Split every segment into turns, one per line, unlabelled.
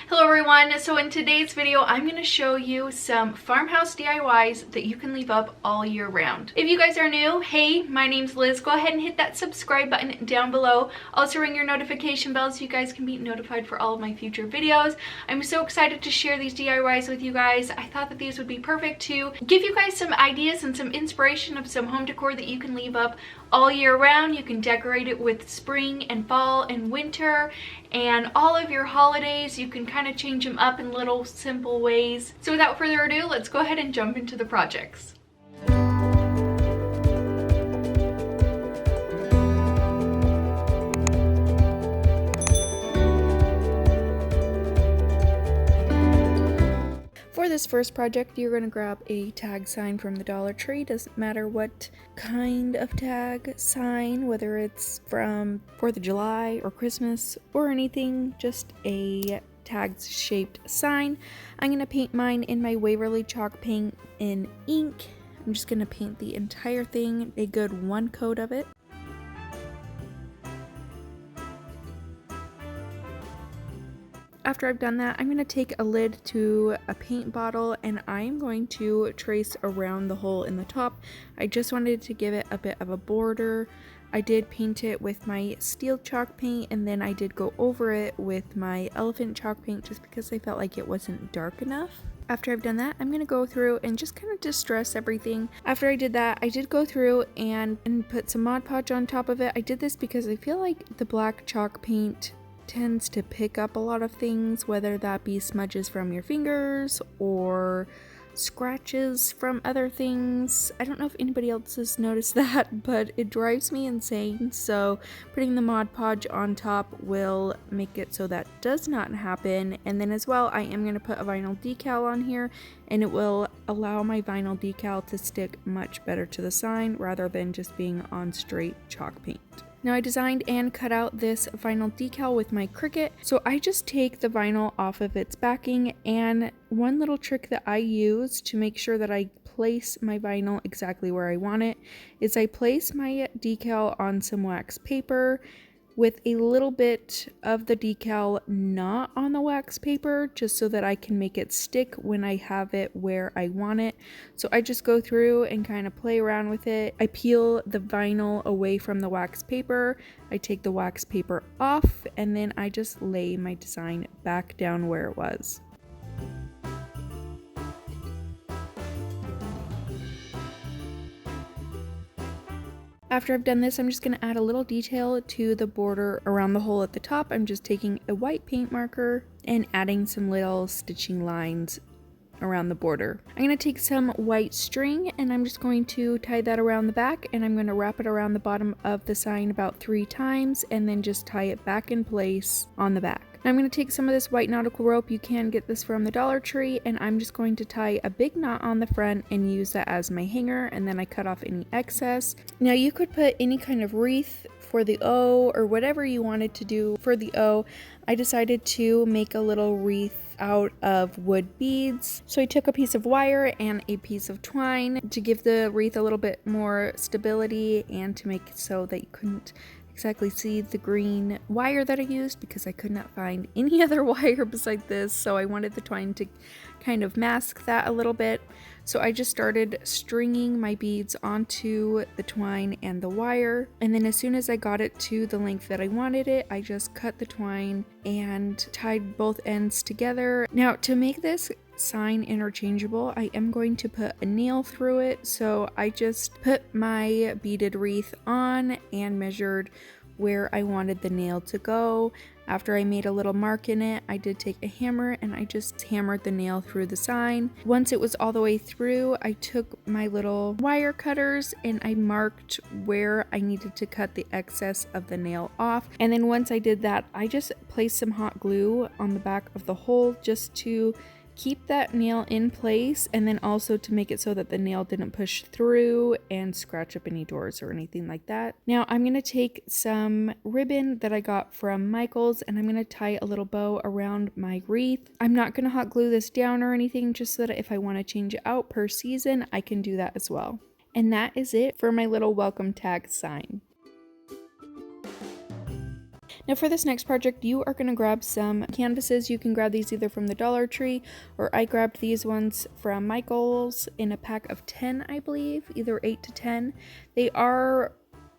Hello everyone, so in today's video I'm going to show you some farmhouse DIYs that you can leave up all year round. If you guys are new, hey, my name's Liz. Go ahead and hit that subscribe button down below. Also ring your notification bell so you guys can be notified for all of my future videos. I'm so excited to share these DIYs with you guys. I thought that these would be perfect to give you guys some ideas and some inspiration of some home decor that you can leave up all year round. You can decorate it with spring and fall and winter and all of your holidays. You can kind of change them up in little simple ways. So without further ado, let's go ahead and jump into the projects. For this first project, you're going to grab a tag sign from the Dollar Tree. Doesn't matter what kind of tag sign, whether it's from 4th of July or Christmas or anything, just a tag shaped sign. I'm going to paint mine in my Waverly chalk paint in ink. I'm just going to paint the entire thing, a good one coat of it. After I've done that, I'm going to take a lid to a paint bottle and I'm going to trace around the hole in the top. I just wanted to give it a bit of a border. I did paint it with my steel chalk paint and then I did go over it with my elephant chalk paint just because I felt like it wasn't dark enough. After I've done that, I'm going to go through and just kind of distress everything. After I did that, I did go through and put some Mod Podge on top of it. I did this because I feel like the black chalk paint tends to pick up a lot of things, whether that be smudges from your fingers or scratches from other things. I don't know if anybody else has noticed that, but it drives me insane. So putting the Mod Podge on top will make it so that does not happen. And then as well, I am going to put a vinyl decal on here and it will allow my vinyl decal to stick much better to the sign rather than just being on straight chalk paint. Now I designed and cut out this vinyl decal with my Cricut. So I just take the vinyl off of its backing, and one little trick that I use to make sure that I place my vinyl exactly where I want it is I place my decal on some wax paper with a little bit of the decal not on the wax paper, just so that I can make it stick when I have it where I want it. So I just go through and kind of play around with it. I peel the vinyl away from the wax paper, I take the wax paper off, and then I just lay my design back down where it was. After I've done this, I'm just going to add a little detail to the border around the hole at the top. I'm just taking a white paint marker and adding some little stitching lines around the border. I'm going to take some white string and I'm just going to tie that around the back, and I'm going to wrap it around the bottom of the sign about 3 times and then just tie it back in place on the back. Now I'm going to take some of this white nautical rope, you can get this from the Dollar Tree, and I'm just going to tie a big knot on the front and use that as my hanger, and then I cut off any excess. Now you could put any kind of wreath for the O or whatever you wanted to do for the O. I decided to make a little wreath out of wood beads. So I took a piece of wire and a piece of twine to give the wreath a little bit more stability and to make it so that you couldn't exactly see the green wire that I used because I could not find any other wire beside this, so I wanted the twine to kind of mask that a little bit. So I just started stringing my beads onto the twine and the wire, and then as soon as I got it to the length that I wanted it, I just cut the twine and tied both ends together. Now to make this sign interchangeable, I am going to put a nail through it, so I just put my beaded wreath on and measured where I wanted the nail to go. After I made a little mark in it, I did take a hammer and I just hammered the nail through the sign. Once it was all the way through, I took my little wire cutters and I marked where I needed to cut the excess of the nail off. And then once I did that, I just placed some hot glue on the back of the hole just to keep that nail in place, and then also to make it so that the nail didn't push through and scratch up any doors or anything like that. Now I'm going to take some ribbon that I got from Michael's and I'm going to tie a little bow around my wreath. I'm not going to hot glue this down or anything, just so that if I want to change it out per season, I can do that as well. And that is it for my little welcome tag sign. Now for this next project, you are going to grab some canvases. You can grab these either from the Dollar Tree, or I grabbed these ones from Michael's in a pack of 10, I believe, either 8 to 10. They are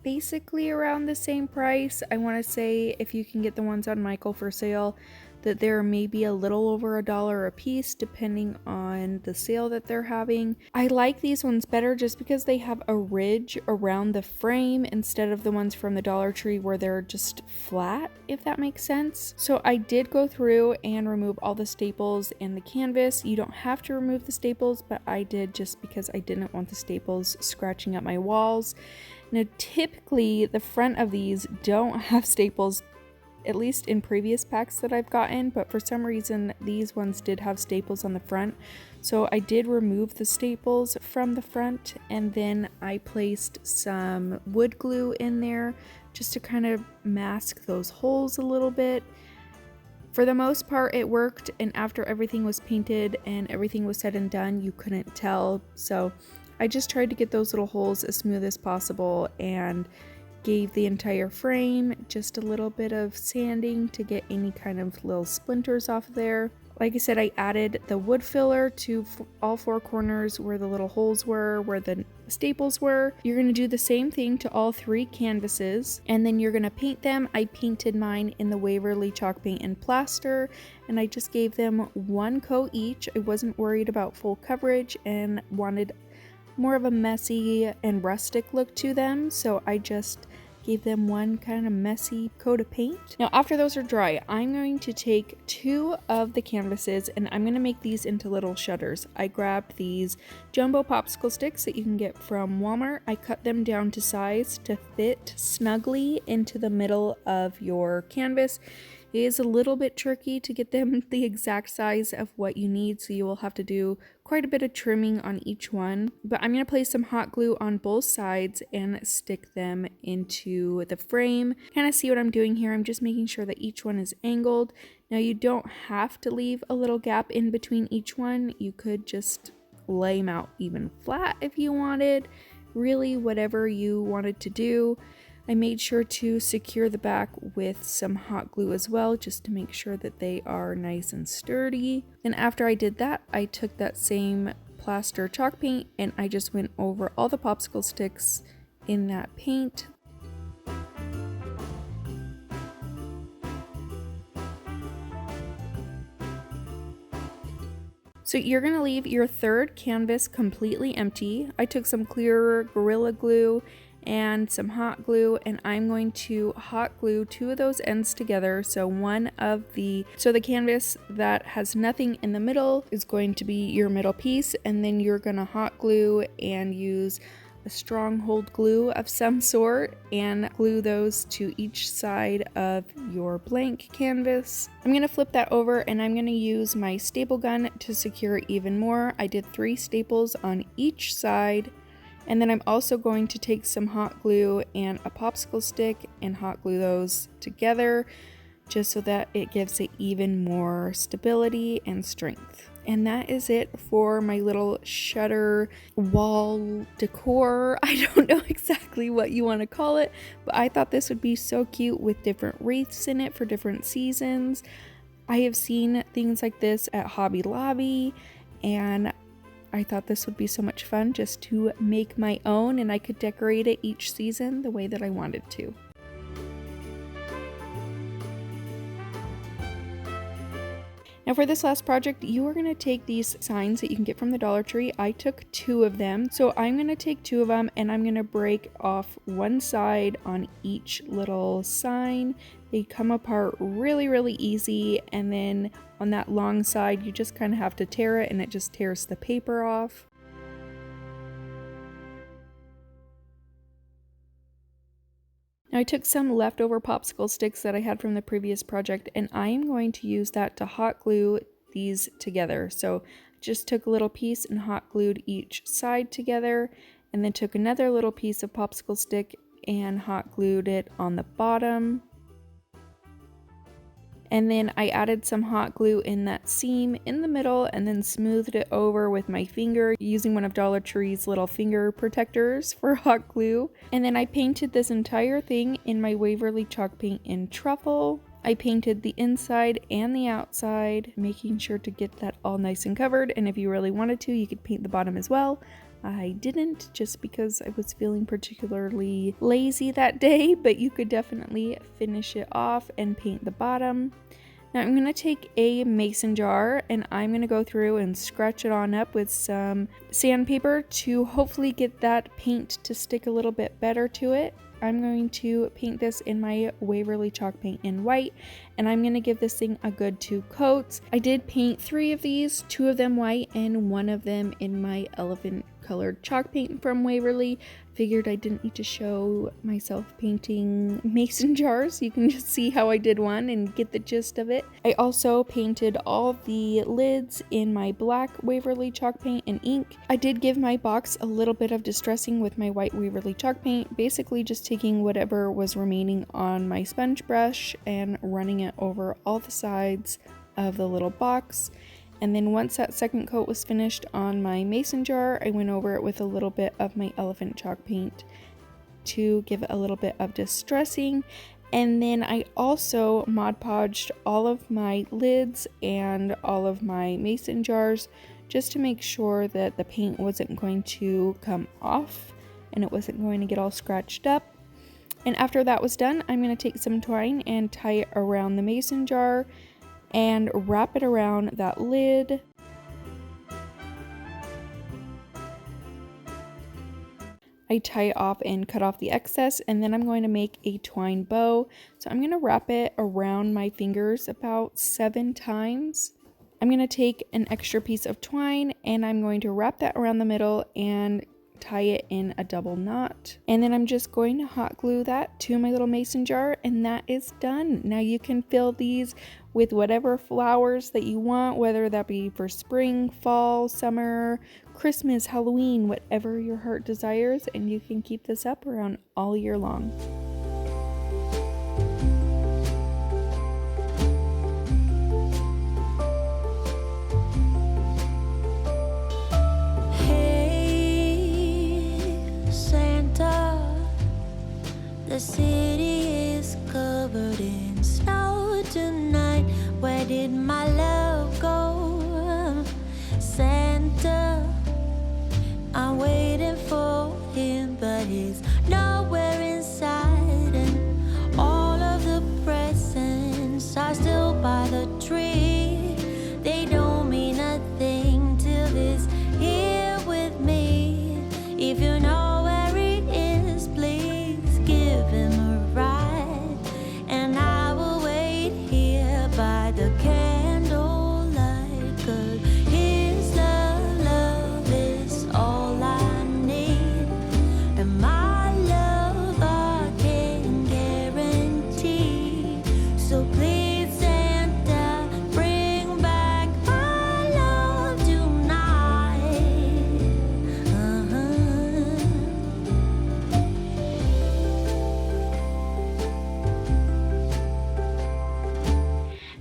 basically around the same price. I want to say if you can get the ones on Michael for sale, that they're maybe a little over $1 a piece depending on the sale that they're having. I like these ones better just because they have a ridge around the frame instead of the ones from the Dollar Tree where they're just flat, if that makes sense. So I did go through and remove all the staples and the canvas. You don't have to remove the staples, but I did just because I didn't want the staples scratching up my walls. Now typically the front of these don't have staples, at least in previous packs that I've gotten, but for some reason these ones did have staples on the front. So I did remove the staples from the front, and then I placed some wood glue in there just to kind of mask those holes a little bit. For the most part it worked, and after everything was painted and everything was said and done, you couldn't tell. So I just tried to get those little holes as smooth as possible and gave the entire frame just a little bit of sanding to get any kind of little splinters off there. Like I said, I added the wood filler to all four corners where the little holes were, where the staples were. You're going to do the same thing to all three canvases, and then you're going to paint them. I painted mine in the Waverly chalk paint and plaster, and I just gave them one coat each. I wasn't worried about full coverage and wanted more of a messy and rustic look to them, so I just gave them one kind of messy coat of paint. Now after those are dry, I'm going to take 2 of the canvases and I'm going to make these into little shutters. I grabbed these jumbo popsicle sticks that you can get from Walmart. I cut them down to size to fit snugly into the middle of your canvas. It is a little bit tricky to get them the exact size of what you need, so you will have to do quite a bit of trimming on each one. But I'm going to place some hot glue on both sides and stick them into the frame. Kind of see what I'm doing here. I'm just making sure that each one is angled. Now you don't have to leave a little gap in between each one. You could just lay them out even flat if you wanted. Really, whatever you wanted to do. I made sure to secure the back with some hot glue as well, just to make sure that they are nice and sturdy. Then after I did that, I took that same plaster chalk paint and I just went over all the popsicle sticks in that paint. So you're going to leave your third canvas completely empty. I took some clear Gorilla Glue and some hot glue, and I'm going to hot glue 2 of those ends together. So the canvas that has nothing in the middle is going to be your middle piece, and then you're going to hot glue and use a stronghold glue of some sort and glue those to each side of your blank canvas. I'm going to flip that over and I'm going to use my staple gun to secure even more. I did 3 staples on each side. And then I'm also going to take some hot glue and a popsicle stick and hot glue those together just so that it gives it even more stability and strength. And that is it for my little shutter wall decor. I don't know exactly what you want to call it, but I thought this would be so cute with different wreaths in it for different seasons. I have seen things like this at Hobby Lobby, and I thought this would be so much fun just to make my own, and I could decorate it each season the way that I wanted to. Now for this last project, you are going to take these signs that you can get from the Dollar Tree. I took 2 of them. So I'm going to take 2 of them and I'm going to break off one side on each little sign. They come apart really, really easy, and then on that long side, you just kind of have to tear it and it just tears the paper off. Now I took some leftover popsicle sticks that I had from the previous project, and I am going to use that to hot glue these together. So just took a little piece and hot glued each side together, and then took another little piece of popsicle stick and hot glued it on the bottom. And then I added some hot glue in that seam in the middle and then smoothed it over with my finger using one of Dollar Tree's little finger protectors for hot glue. And then I painted this entire thing in my Waverly chalk paint in Truffle. I painted the inside and the outside, making sure to get that all nice and covered. And if you really wanted to, you could paint the bottom as well. I didn't, just because I was feeling particularly lazy that day, but you could definitely finish it off and paint the bottom. Now I'm going to take a mason jar and I'm going to go through and scratch it on up with some sandpaper to hopefully get that paint to stick a little bit better to it. I'm going to paint this in my Waverly chalk paint in white, and I'm going to give this thing a good 2 coats. I did paint 3 of these, 2 of them white and 1 of them in my elephant colored chalk paint from Waverly. Figured I didn't need to show myself painting mason jars. You can just see how I did one and get the gist of it. I also painted all the lids in my black Waverly chalk paint and ink. I did give my box a little bit of distressing with my white Waverly chalk paint, basically just taking whatever was remaining on my sponge brush and running it over all the sides of the little box. And then once that second coat was finished on my mason jar, I went over it with a little bit of my elephant chalk paint to give it a little bit of distressing. And then I also Mod Podged all of my lids and all of my mason jars just to make sure that the paint wasn't going to come off and it wasn't going to get all scratched up. And after that was done, I'm going to take some twine and tie it around the mason jar and wrap it around that lid. I tie it off and cut off the excess, and then I'm going to make a twine bow. So I'm going to wrap it around my fingers about 7 times. I'm going to take an extra piece of twine and I'm going to wrap that around the middle and tie it in a double knot. And then I'm just going to hot glue that to my little mason jar, and that is done. Now you can fill these with whatever flowers that you want, whether that be for spring, fall, summer, Christmas, Halloween, whatever your heart desires, and you can keep this up around all year long.
The city is covered in snow tonight. Where did my love go? Santa, I'm waiting for him, but he's nowhere inside. And all of the presents are still by the tree. They don't mean a thing till he's here with me. If you know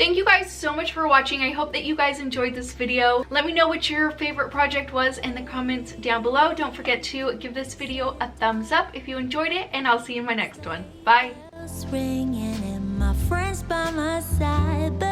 Thank you guys so much for watching. I hope that you guys enjoyed this video. Let me know what your favorite project was in the comments down below. Don't forget to give this video a thumbs up if you enjoyed it, and I'll see you in my next one. Bye.
Ringing and my friends by my side.